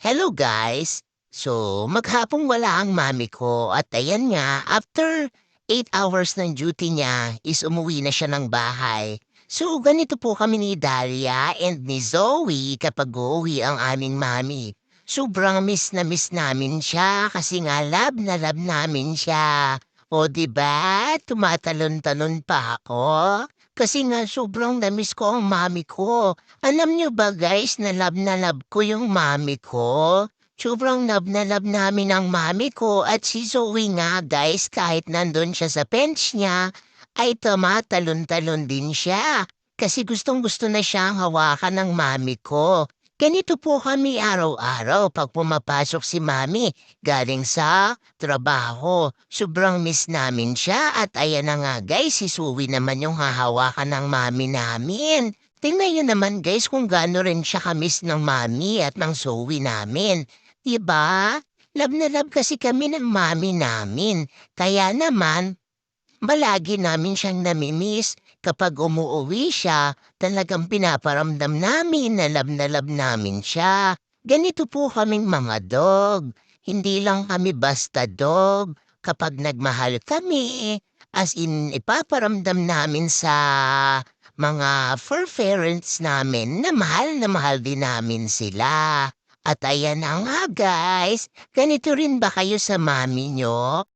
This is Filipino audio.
Hello guys! So, maghapong wala ang mami ko at ayan nga, after 8 hours ng duty niya is umuwi na siya ng bahay. So, ganito po kami ni Dalia and ni Zoe kapag uuwi ang aming mami. Sobrang miss na miss namin siya kasi nga love na love namin siya. O diba? Tumatalon-talon pa ako. Kasi nga sobrang na-miss ko ang mami ko. Alam niyo ba guys na love ko yung mami ko? Sobrang love na love namin ang mami ko at si Zoe nga guys kahit nandun siya sa bench niya ay tumatalon-talon din siya. Kasi gustong gusto na siyang hawakan ng mami ko. Ganito po kami araw-araw pag pumapasok si mami galing sa trabaho. Sobrang miss namin siya at ayan na nga guys, si Zoe naman yung hahawakan ng mami namin. Tingnan nyo naman guys kung gaano rin siya kamiss ng mami at ng Zoe namin. Diba? Love na love kasi kami ng mami namin. Kaya naman, malagi namin siyang namimiss. Kapag umuuwi siya, talagang pinaparamdam namin na love namin siya. Ganito po kaming mga dog. Hindi lang kami basta dog. Kapag nagmahal kami, as in ipaparamdam namin sa mga fur parents namin na mahal din namin sila. At ayan na nga guys, ganito rin ba kayo sa mami nyo?